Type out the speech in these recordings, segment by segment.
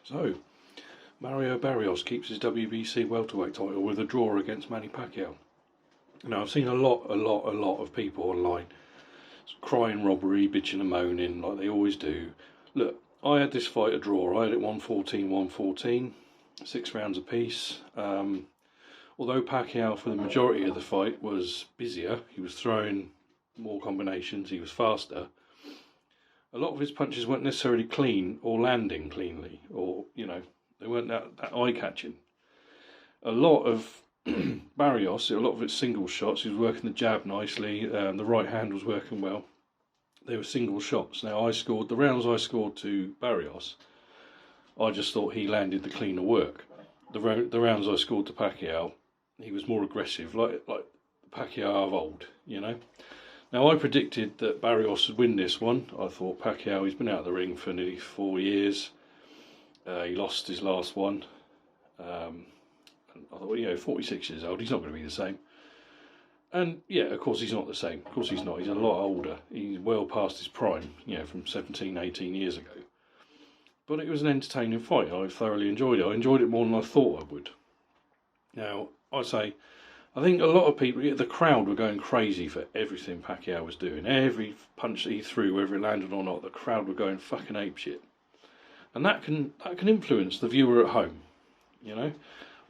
So, Mario Barrios keeps his WBC Welterweight title with a draw against Manny Pacquiao. Now, I've seen a lot of people online crying robbery, bitching and moaning like they always do. Look, I had this fight a draw. I had it 114-114, 6 rounds apiece. Although Pacquiao for the majority of the fight was busier, he was throwing more combinations, he was faster. A lot of his punches weren't necessarily clean or landing cleanly, or, you know, they weren't that eye-catching. A lot of Barrios, a lot of it's single shots. He was working the jab nicely, the right hand was working well. They were single shots. Now, the rounds I scored to Barrios, I just thought he landed the cleaner work. The rounds I scored to Pacquiao, he was more aggressive, like Pacquiao of old, you know. Now, I predicted that Barrios would win this one. I thought Pacquiao, he's been out of the ring for nearly 4 years. He lost his last one. I thought, well, you know, 46 years old, he's not going to be the same. And, yeah, of course he's not the same. Of course he's not. He's a lot older. He's well past his prime, you know, from 17, 18 years ago. But it was an entertaining fight. I thoroughly enjoyed it. I enjoyed it more than I thought I would. Now, I think a lot of people, the crowd were going crazy for everything Pacquiao was doing. Every punch that he threw, whether it landed or not, the crowd were going fucking apeshit. And that can influence the viewer at home, you know.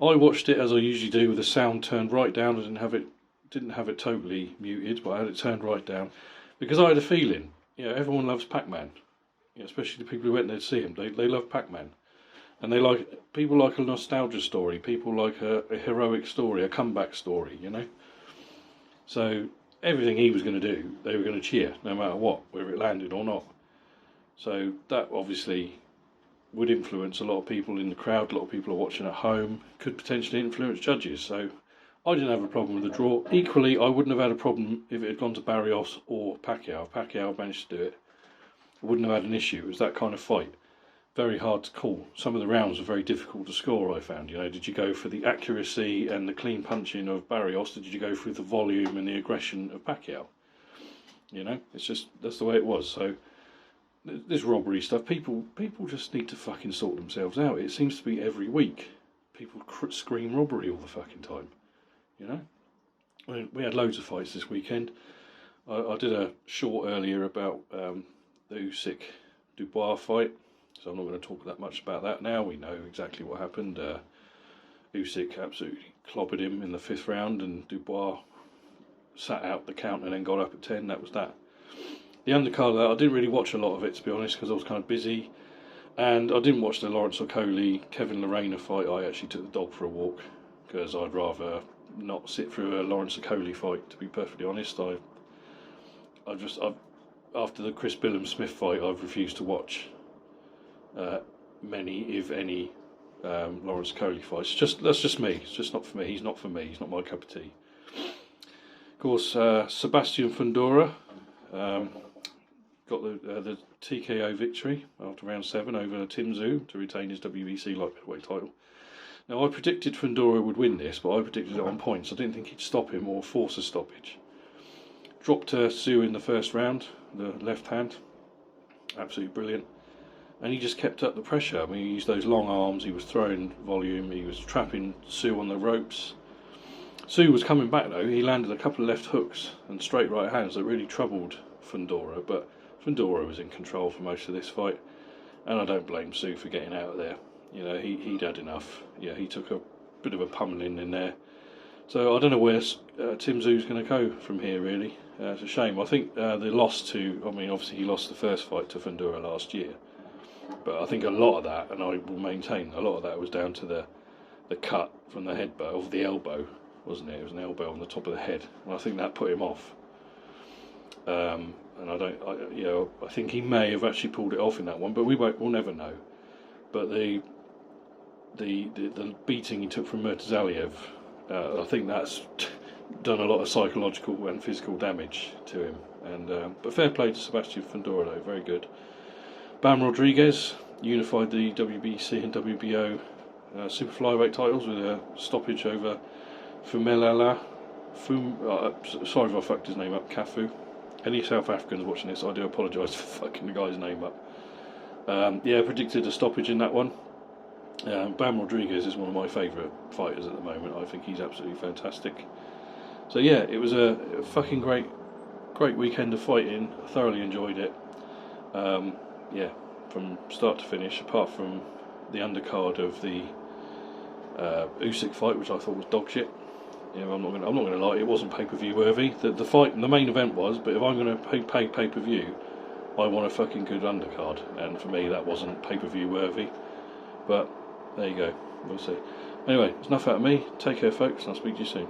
I watched it as I usually do, with the sound turned right down. I didn't have it totally muted, but I had it turned right down because I had a feeling, you know, everyone loves Pac-Man, you know, especially the people who went there to see him. They love Pac-Man, and people like a nostalgia story. People like a heroic story, a comeback story, you know. So everything he was going to do, they were going to cheer, no matter what, whether it landed or not. So that obviously would influence a lot of people in the crowd. A lot of people are watching at home. Could potentially influence judges. So I didn't have a problem with the draw. Equally, I wouldn't have had a problem if it had gone to Barrios or Pacquiao. Pacquiao managed to do it. I wouldn't have had an issue. It was that kind of fight. Very hard to call. Some of the rounds were very difficult to score, I found. You know, did you go for the accuracy and the clean punching of Barrios? Did you go for the volume and the aggression of Pacquiao? You know, it's just, that's the way it was. So this robbery stuff, people just need to fucking sort themselves out. It seems to be every week. People scream robbery all the fucking time. You know? I mean, we had loads of fights this weekend. I did a short earlier about the Usyk-Dubois fight, so I'm not going to talk that much about that now. We know exactly what happened. Usyk absolutely clobbered him in the 5th round, and Dubois sat out the count and then got up at 10. That was that. The undercard of that, I didn't really watch a lot of it, to be honest, because I was kind of busy. And I didn't watch the Lawrence Okoli, Kevin Lerena fight. I actually took the dog for a walk, because I'd rather not sit through a Lawrence Okoli fight, to be perfectly honest. After the Chris Billum-Smith fight, I've refused to watch many, if any, Lawrence Okoli fights. That's just me. It's just not for me. He's not for me. He's not my cup of tea. Of course, Sebastian Fundora got the TKO victory after round 7 over Tszyu to retain his WBC Light-Middleweight title. Now, I predicted Fundora would win this, but I predicted it on points. I didn't think he'd stop him or force a stoppage. Dropped Tszyu in the 1st round, the left hand. Absolutely brilliant. And he just kept up the pressure. I mean, he used those long arms, he was throwing volume, he was trapping Tszyu on the ropes. Tszyu was coming back though. He landed a couple of left hooks and straight right hands that really troubled Fundora, but Fundora was in control for most of this fight, and I don't blame Tszyu for getting out of there. You know, he'd had enough. Yeah, he took a bit of a pummeling in there. So I don't know where Tszyu's going to go from here, really. It's a shame. I think the loss to, I mean, obviously he lost the first fight to Fundora last year, but I think a lot of that, and I will maintain, a lot of that was down to the cut from the headbutt, of the elbow, wasn't it? It was an elbow on the top of the head, and I think that put him off. And I think he may have actually pulled it off in that one, but we'll never know. But the beating he took from Murtazaliev, I think that's done a lot of psychological and physical damage to him. And but fair play to Sebastian Fundora though, very good. Bam Rodriguez unified the WBC and WBO Super-Flyweight titles with a stoppage over Phumelela sorry if I fucked his name up, Cafu. Any South Africans watching this, I do apologise for fucking the guy's name up. Yeah, predicted a stoppage in that one. Bam Rodriguez is one of my favourite fighters at the moment. I think he's absolutely fantastic. So yeah, it was a fucking great weekend of fighting. I thoroughly enjoyed it. Yeah, from start to finish, apart from the undercard of the Usyk fight, which I thought was dog shit. You know, I'm not gonna lie, it wasn't pay-per-view worthy. The fight, the main event was, but if I'm gonna pay pay-per-view, I want a fucking good undercard, and for me that wasn't pay-per-view worthy. But there you go, we'll see. Anyway, it's enough out of me. Take care, folks, and I'll speak to you soon.